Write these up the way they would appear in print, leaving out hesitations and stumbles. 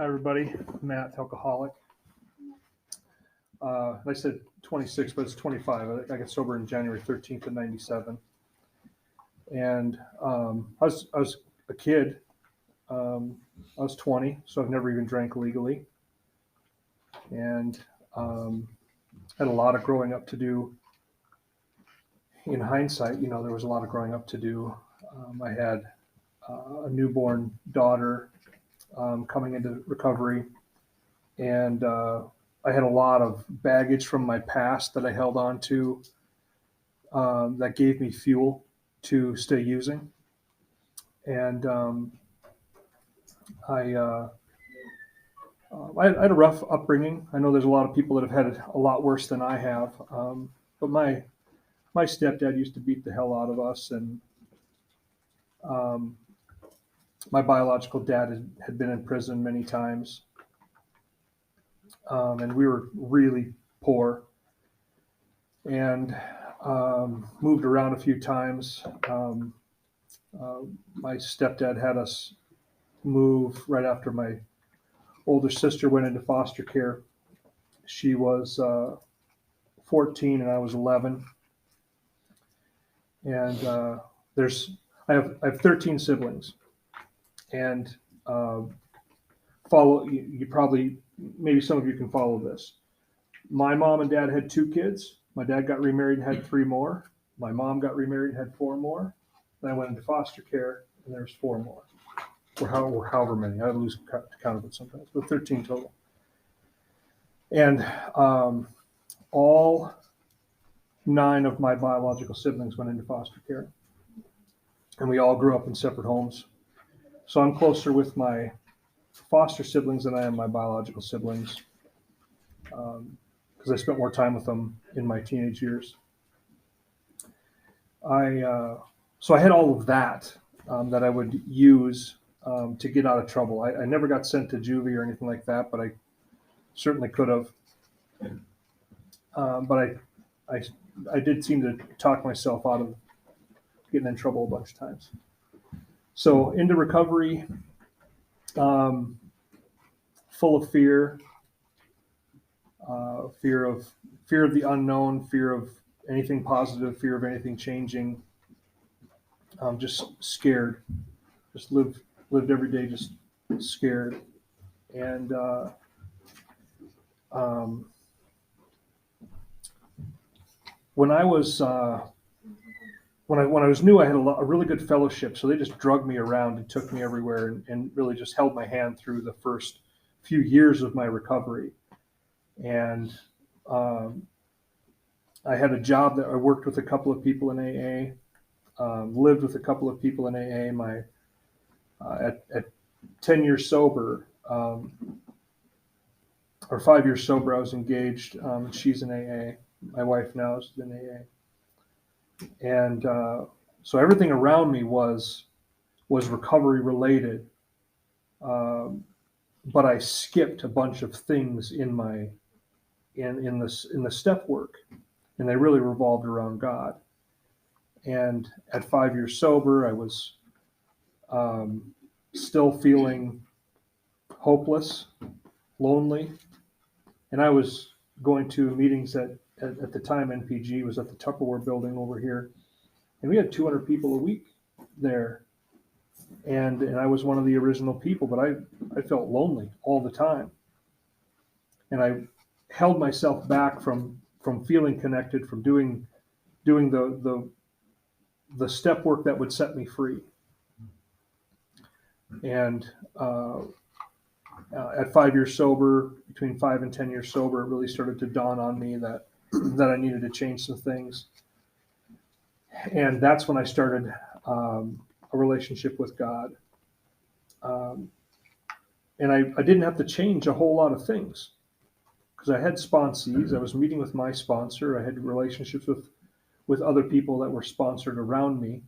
Hi, everybody. Matt, alcoholic. I said 26, but it's 25. I got sober in January 13th of 97. And I was a kid. I was 20, so I've never even drank legally. And had a lot of growing up to do. In hindsight, there was a lot of growing up to do. I had a newborn daughter coming into recovery. And I had a lot of baggage from my past that I held on to that gave me fuel to stay using. And I had a rough upbringing. I know there's a lot of people that have had it a lot worse than I have. But my stepdad used to beat the hell out of us, and my biological dad had been in prison many times. And we were really poor and moved around a few times. My stepdad had us move right after my older sister went into foster care. She was 14 and I was 11. And I have 13 siblings, and you probably, maybe some of you can follow this. My mom and dad had 2 kids. My dad got remarried and had 3 more. My mom got remarried and had 4 more. Then I went into foster care, and there's 4 more, or however many. I lose count of it sometimes, but 13 total. And all 9 of my biological siblings went into foster care, and we all grew up in separate homes. So I'm closer with my foster siblings than I am my biological siblings, because I spent more time with them in my teenage years. So I had all of that that I would use to get out of trouble. I never got sent to juvie or anything like that, but I certainly could have. But I did seem to talk myself out of getting in trouble a bunch of times. So into recovery, full of fear, fear of the unknown, fear of anything positive, fear of anything changing. Just scared. Just lived every day just scared. And when I was when I was new, I had a really good fellowship. So they just drugged me around and took me everywhere, and really just held my hand through the first few years of my recovery. And I had a job that I worked with a couple of people in AA, lived with a couple of people in AA. At 10 years sober, or 5 years sober, I was engaged. She's in AA. My wife now is in AA. And so everything around me was recovery related, but I skipped a bunch of things in the step work, and they really revolved around God. And at 5 years sober, I was still feeling hopeless, lonely, and I was going to meetings at the time. NPG was at the Tupperware building over here, and we had 200 people a week there, and I was one of the original people, but I felt lonely all the time, and I held myself back from feeling connected, from doing the step work that would set me free. And at 5 years sober, between 5 and 10 years sober, it really started to dawn on me that I needed to change some things. And that's when I started a relationship with God. And I didn't have to change a whole lot of things, because I had sponsees. I was meeting with my sponsor. I had relationships with other people that were sponsored around me.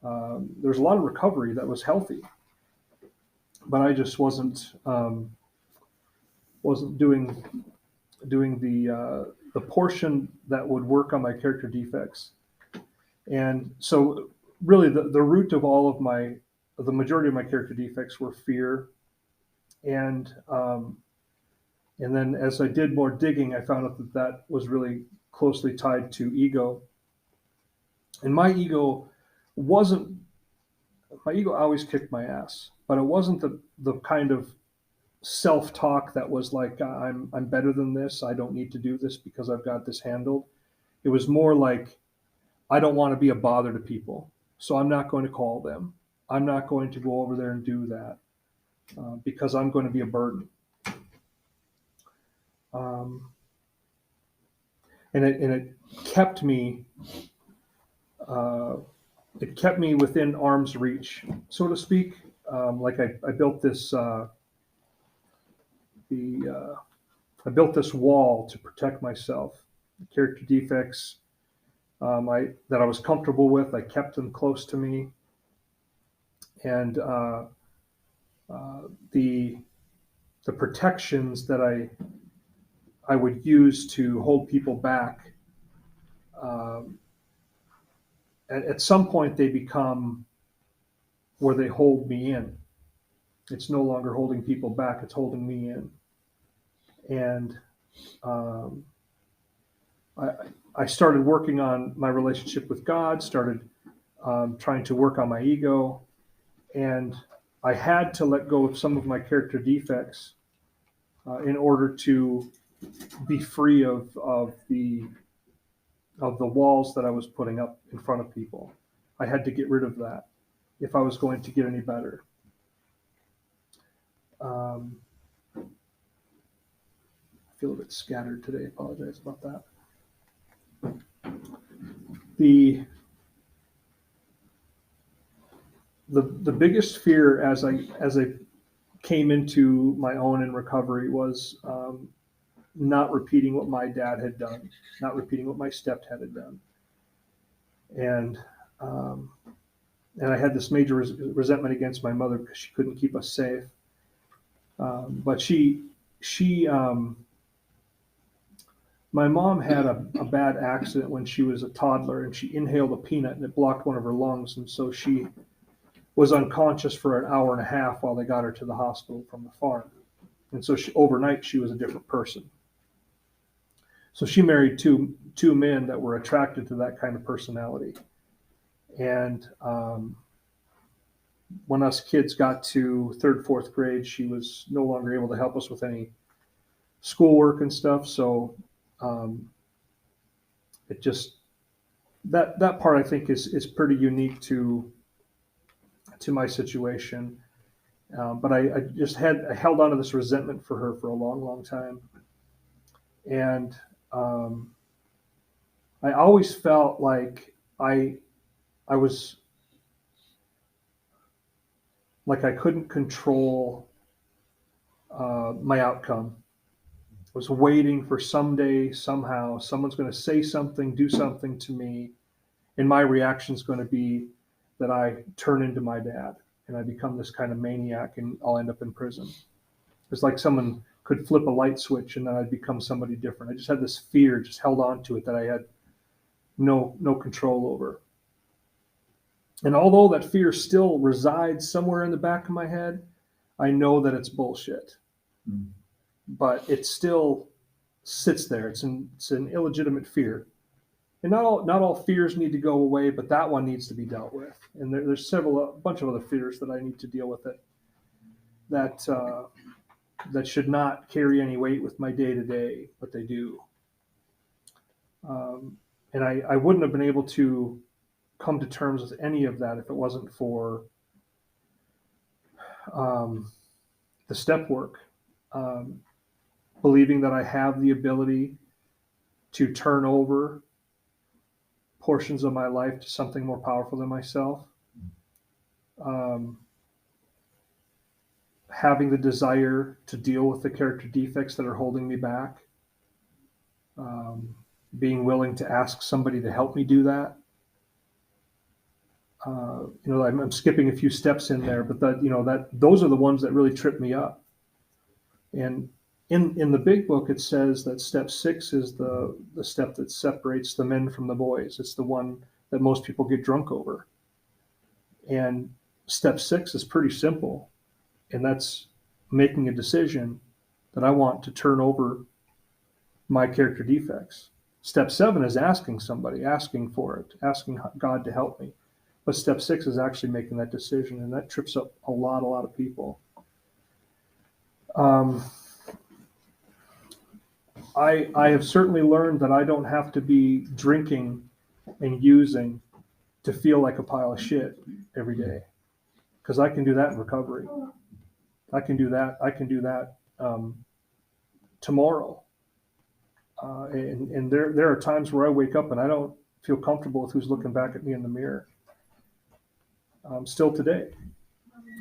There was a lot of recovery that was healthy, but I just wasn't doing the portion that would work on my character defects. And so really the root of all of the majority of my character defects were fear And then as I did more digging, I found out that that was really closely tied to ego. And my ego always kicked my ass, but it wasn't the kind of self-talk that was like, I'm better than this. I don't need to do this because I've got this handled. It was more like, I don't want to be a bother to people, so I'm not going to call them. I'm not going to go over there and do that because I'm going to be a burden. And it kept me within arm's reach, so to speak. Like I built this I built this wall to protect myself. The character defects that I was comfortable with, I kept them close to me, and the protections that I would use to hold people back. At some point, they become where they hold me in. It's no longer holding people back; it's holding me in. And I started working on my relationship with God. Started trying to work on my ego, and I had to let go of some of my character defects in order to be free of the walls that I was putting up in front of people. I had to get rid of that if I was going to get any better. I feel a bit scattered today. I apologize about that. The biggest fear as I came into my own in recovery was not repeating what my dad had done, not repeating what my stepdad had done, and I had this major resentment against my mother because she couldn't keep us safe. But my mom had a bad accident when she was a toddler, and she inhaled a peanut and it blocked one of her lungs, and so she was unconscious for an hour and a half while they got her to the hospital from the farm. And so overnight she was a different person. So she married two men that were attracted to that kind of personality. And when us kids got to third, fourth grade, she was no longer able to help us with any schoolwork and stuff. So it just, that part I think is pretty unique to my situation. But I just I held on to this resentment for her for a long, long time. And I always felt like I was like I couldn't control my outcome. I was waiting for someday, somehow, someone's going to say something, do something to me, and my reaction is going to be that I turn into my dad and I become this kind of maniac and I'll end up in prison. It's like someone could flip a light switch and then I'd become somebody different. I just had this fear, just held on to it that I had no control over. And although that fear still resides somewhere in the back of my head, I know that it's bullshit. Mm. But it still sits there. It's an illegitimate fear. And not all fears need to go away, but that one needs to be dealt with. And there's a bunch of other fears that I need to deal with it that should not carry any weight with my day-to-day, but they do. And I wouldn't have been able to come to terms with any of that if it wasn't for the step work. Believing that I have the ability to turn over portions of my life to something more powerful than myself. Having the desire to deal with the character defects that are holding me back. Being willing to ask somebody to help me do that. I'm skipping a few steps in there, but those are the ones that really trip me up. And in the big book, it says that step 6 is the step that separates the men from the boys. It's the one that most people get drunk over. And step 6 is pretty simple, and that's making a decision that I want to turn over my character defects. Step 7 is asking somebody, asking for it, asking God to help me. But step 6 is actually making that decision, and that trips up a lot of people. I have certainly learned that I don't have to be drinking and using to feel like a pile of shit every day, because I can do that in recovery. I can do that tomorrow. And there are times where I wake up and I don't feel comfortable with who's looking back at me in the mirror. Still today,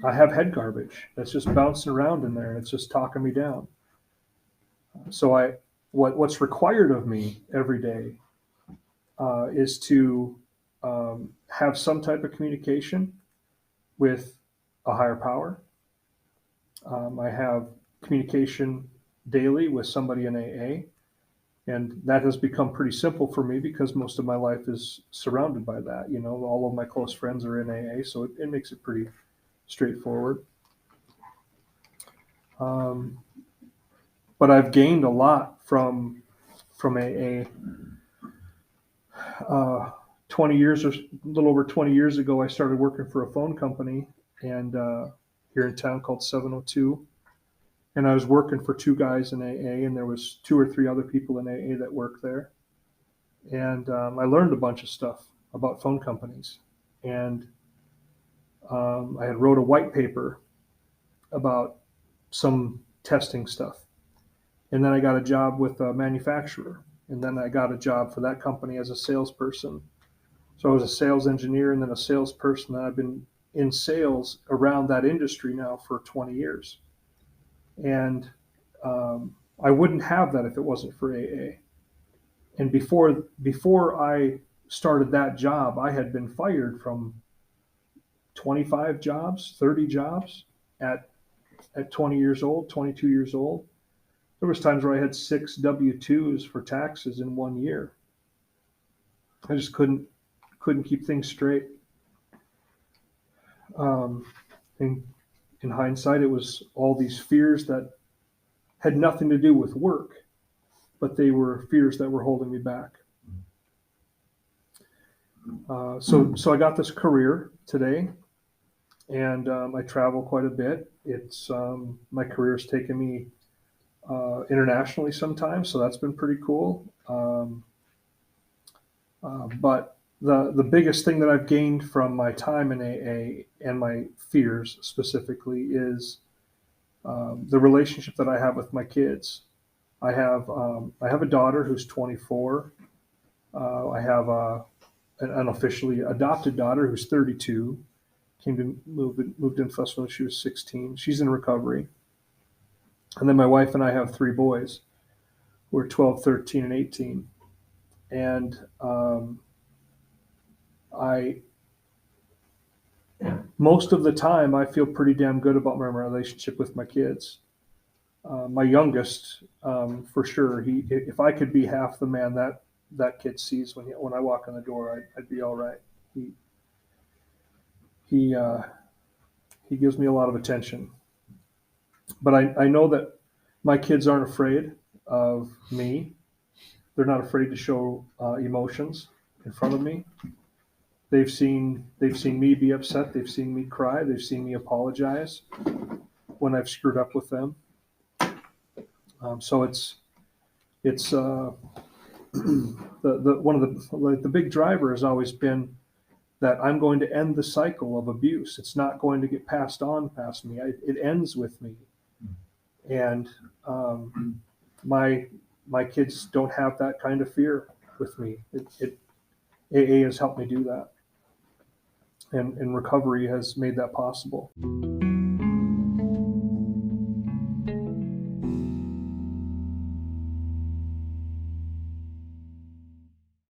I have head garbage that's just bouncing around in there, and it's just talking me down. So what's required of me every day is to have some type of communication with a higher power. I have communication daily with somebody in AA, and that has become pretty simple for me because most of my life is surrounded by that. You know, all of my close friends are in AA, so it makes it pretty straightforward. But I've gained a lot from AA. 20 years or a little over 20 years ago, I started working for a phone company and here in town called 702. And I was working for 2 guys in AA, and there was 2 or 3 other people in AA that worked there. And I learned a bunch of stuff about phone companies. And I had wrote a white paper about some testing stuff. And then I got a job with a manufacturer. And then I got a job for that company as a salesperson. So I was a sales engineer and then a salesperson. And I've been in sales around that industry now for 20 years. And I wouldn't have that if it wasn't for AA. And before I started that job, I had been fired from 25 jobs, 30 jobs at 20 years old, 22 years old. There was times where I had 6 W-2s for taxes in 1 year. I just couldn't keep things straight. In hindsight, it was all these fears that had nothing to do with work, but they were fears that were holding me back. So I got this career today, and I travel quite a bit. It's my career's taken me internationally sometimes, so that's been pretty cool. But the biggest thing that I've gained from my time in AA and my fears specifically is the relationship that I have with my kids. I have a daughter who's 24. I have an unofficially adopted daughter who's 32. Moved in with us when she was 16. She's in recovery. And then my wife and I have 3 boys who are 12, 13, and 18. And most of the time, I feel pretty damn good about my relationship with my kids. My youngest, for sure, if I could be half the man that kid sees when I walk in the door, I'd be all right. He gives me a lot of attention. But I know that my kids aren't afraid of me. They're not afraid to show emotions in front of me. They've seen me be upset. They've seen me cry. They've seen me apologize when I've screwed up with them. So it's the one of the big driver has always been that I'm going to end the cycle of abuse. It's not going to get passed on past me. It ends with me. And my kids don't have that kind of fear with me. AA has helped me do that. And recovery has made that possible.